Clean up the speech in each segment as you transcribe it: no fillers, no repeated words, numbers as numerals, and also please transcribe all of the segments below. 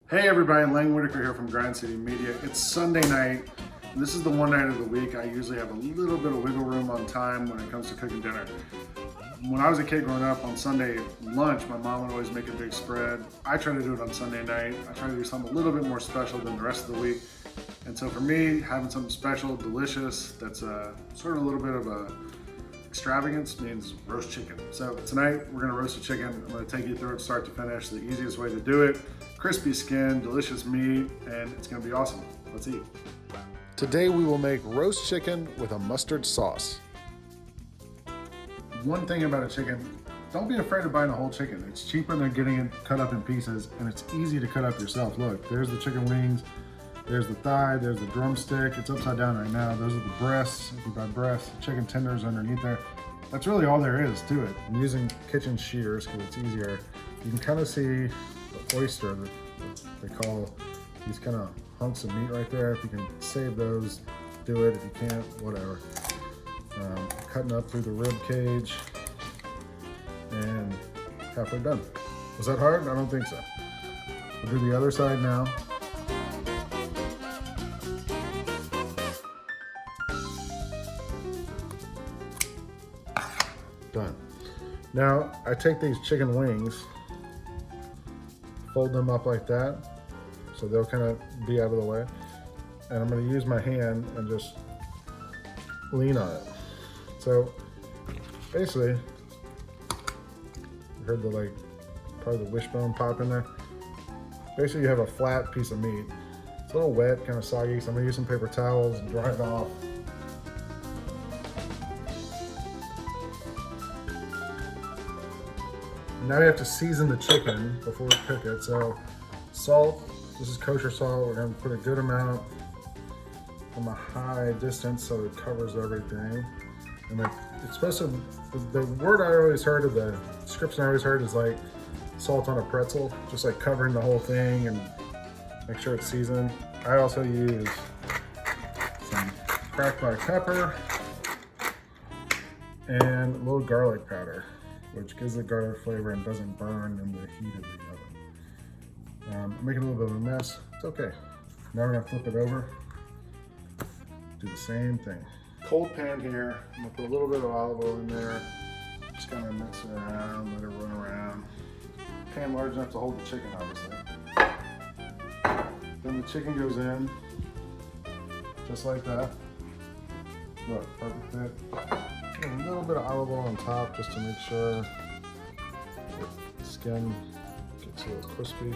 Hey everybody, Whitaker here from Grind City Media. It's Sunday night. And this is the one night of the week I usually have a little bit of wiggle room on time when it comes to cooking dinner. When I was a kid growing up, on Sunday lunch, my mom would always make a big spread. I try to do it on Sunday night. I try to do something a little bit more special than the rest of the week. And so for me, having something special, delicious, that's sort of a little bit of a extravagance means roast chicken. So tonight we're gonna roast a chicken. I'm gonna take you through it start to finish, the easiest way to do it. Crispy skin, delicious meat, and it's gonna be awesome. Let's eat. Today we will make roast chicken with a mustard sauce. One thing about a chicken, don't be afraid of buying a whole chicken. It's cheaper than getting it cut up in pieces, and it's easy to cut up yourself. Look, there's the chicken wings, there's the thigh, there's the drumstick. It's upside down right now. Those are the breasts. If you buy breasts, chicken tenders underneath there. That's really all there is to it. I'm using kitchen shears because it's easier. You can kind of see the oyster that they call these kind of hunks of meat right there. If you can save those, do it. If you can't, whatever. Cutting up through the rib cage and halfway done. Was that hard? I don't think so. We'll do the other side now. Done. Now I take these chicken wings, fold them up like that, so they'll kind of be out of the way. And I'm going to use my hand and just lean on it. So basically, you heard the part of the wishbone pop in there. Basically, you have a flat piece of meat. It's a little wet, kind of soggy, so I'm going to use some paper towels and dry it off. Now we have to season the chicken before we cook it. So salt, this is kosher salt. We're gonna put a good amount from a high distance so it covers everything. And it's supposed to, the word I always heard, of the description I always heard is like salt on a pretzel, just like covering the whole thing and make sure it's seasoned. I also use some cracked black pepper and a little garlic powder, which gives the garlic flavor and doesn't burn in the heat of the oven. I'm making a little bit of a mess. It's okay. Now we're gonna flip it over. Do the same thing. Cold pan here. I'm gonna put a little bit of olive oil in there. Just kind of mix it around, let it run around. Pan large enough to hold the chicken, obviously. Then the chicken goes in, just like that. Look, perfect fit. A little bit of olive oil on top just to make sure the skin gets a little crispy.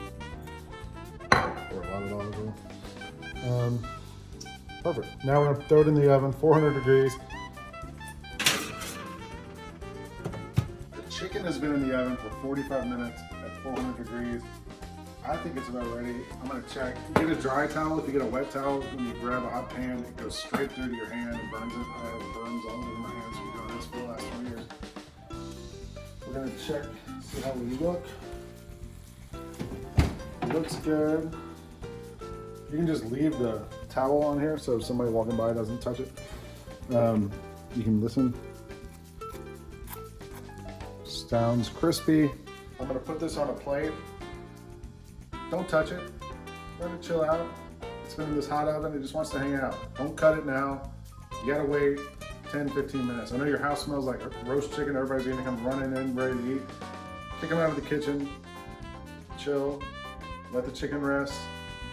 Or a lot of olive oil. Perfect. Now we're gonna throw it in the oven, 400 degrees. The chicken has been in the oven for 45 minutes at 400 degrees. I think it's about ready. I'm gonna check. Get a dry towel. If you get a wet towel, when you grab a hot pan, it goes straight through to your hand and burns it. I have burns all over my hands from doing this for the last 20 years. We're gonna check, see how we look. It looks good. You can just leave the towel on here so if somebody walking by doesn't touch it. You can listen. Sounds crispy. I'm gonna put this on a plate. Don't touch it. Let it chill out. It's been in this hot oven. It just wants to hang out. Don't cut it now. You gotta wait 10, 15 minutes. I know your house smells like roast chicken. Everybody's gonna come running in, ready to eat. Kick them out of the kitchen. Chill. Let the chicken rest.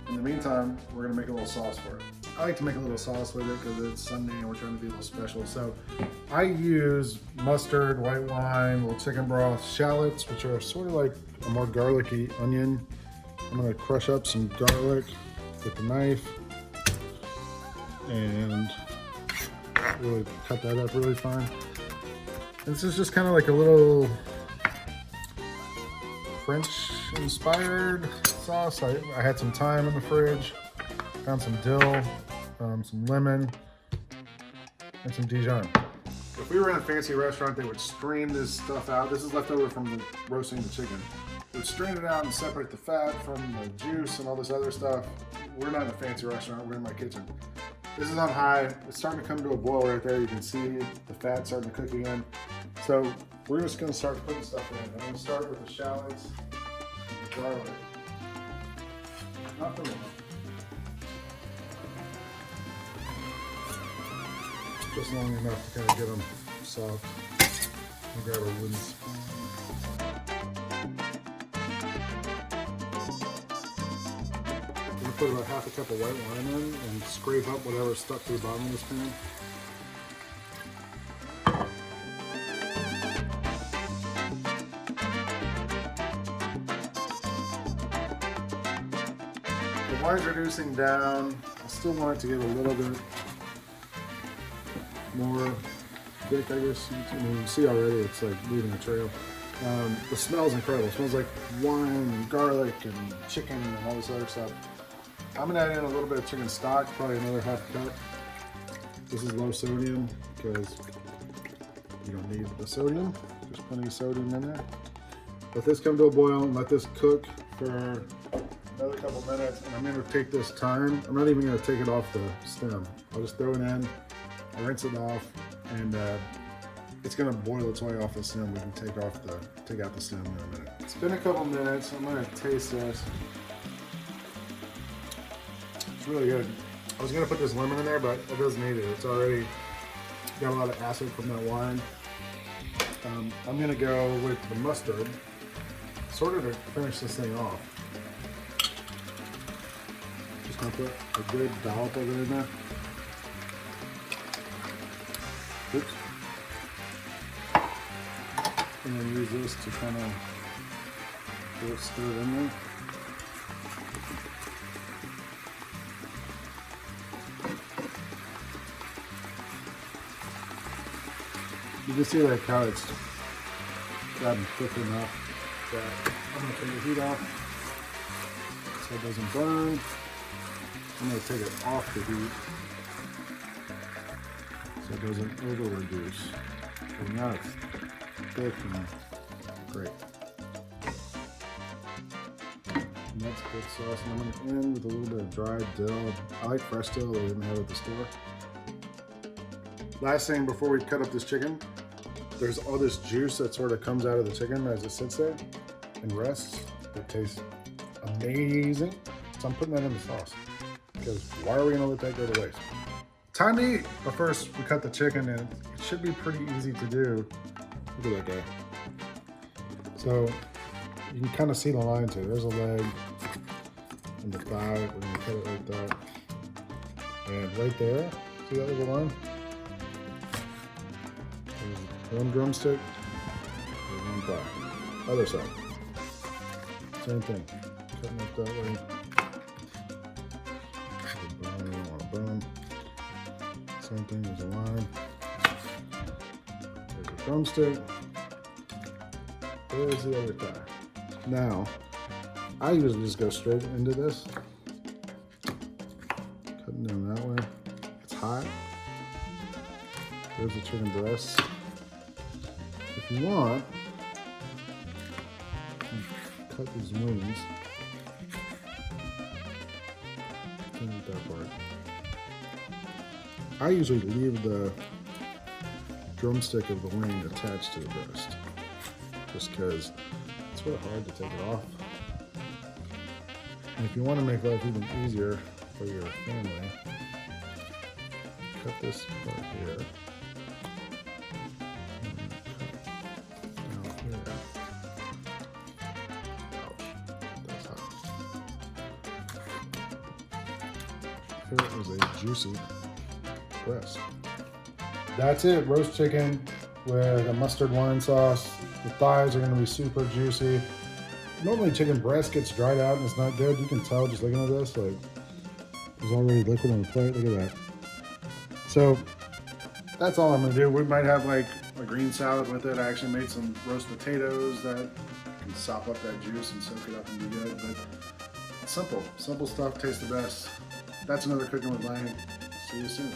In the meantime, we're gonna make a little sauce for it. I like to make a little sauce with it because it's Sunday and we're trying to be a little special. So I use mustard, white wine, little chicken broth, shallots, which are sort of like a more garlicky onion. I'm gonna crush up some garlic with the knife and really cut that up really fine. This is just kind of like a little French-inspired sauce. I had some thyme in the fridge, found some dill, some lemon, and some Dijon. If we were in a fancy restaurant, they would strain this stuff out. This is left over from roasting the chicken. They would strain it out and separate the fat from the juice and all this other stuff. We're not in a fancy restaurant, we're in my kitchen. This is on high. It's starting to come to a boil right there. You can see the fat starting to cook again. So we're just gonna start putting stuff in. I'm gonna start with the shallots and the garlic. Not for long. Just long enough to kind of get them soft. I'll grab a wooden spoon. I'm going to put about half a cup of white wine in and scrape up whatever's stuck to the bottom of this pan. The wine's reducing down. I still want it to get a little bit more thick, I guess. You can see already it's like leaving a trail. The smell's incredible. It smells like wine and garlic and chicken and all this other stuff. I'm gonna add in a little bit of chicken stock, probably another half cup. This is low sodium because you don't need the sodium. There's plenty of sodium in there. Let this come to a boil and let this cook for another couple minutes. And I'm gonna take this thyme. I'm not even gonna take it off the stem. I'll just throw it in, I'll rinse it off, and it's gonna boil its way off the stem. We can take out the stem in a minute. It's been a couple minutes. I'm gonna taste this. It's really good. I was gonna put this lemon in there, but it doesn't need it. It's already got a lot of acid from that wine. I'm gonna go with the mustard, sort of to finish this thing off. Just gonna put a good dollop of it in there. Oops. And then use this to kind of stir it in there. You can see like how it's gotten thick enough that I'm going to take the heat off so it doesn't burn. I'm going to take it off the heat so it doesn't over reduce. So now it's thick and great. And that's good sauce. And I'm going to end with a little bit of dried dill. I like fresh dill that we didn't have at the store. Last thing before we cut up this chicken, there's all this juice that sort of comes out of the chicken as it sits there and rests. It tastes amazing. So I'm putting that in the sauce because why are we gonna let that go to waste? Time to eat. But first we cut the chicken and it should be pretty easy to do. Look at that guy. So you can kind of see the lines here. There's a leg and the thigh. We're gonna cut it like that. And right there, see that little line? One drumstick, and one thigh. Other side. Same thing. Cutting it that way. On a bone. Same thing, there's a line. There's a drumstick. There's the other thigh. Now, I usually just go straight into this. Cutting down that way. It's hot. There's the chicken breast. If you want, you can cut these wings. Can't eat that part. I usually leave the drumstick of the wing attached to the breast, just because it's really hard to take it off. And if you want to make life even easier for your family, cut this part here. It was a juicy breast. That's it, roast chicken with a mustard wine sauce. The thighs are gonna be super juicy. Normally chicken breast gets dried out and it's not good. You can tell just looking at this, like there's already liquid on the plate, look at that. So that's all I'm gonna do. We might have like a green salad with it. I actually made some roast potatoes that can sop up that juice and soak it up and be good, but it's simple stuff tastes the best. That's another Cooking with Lane. See you soon.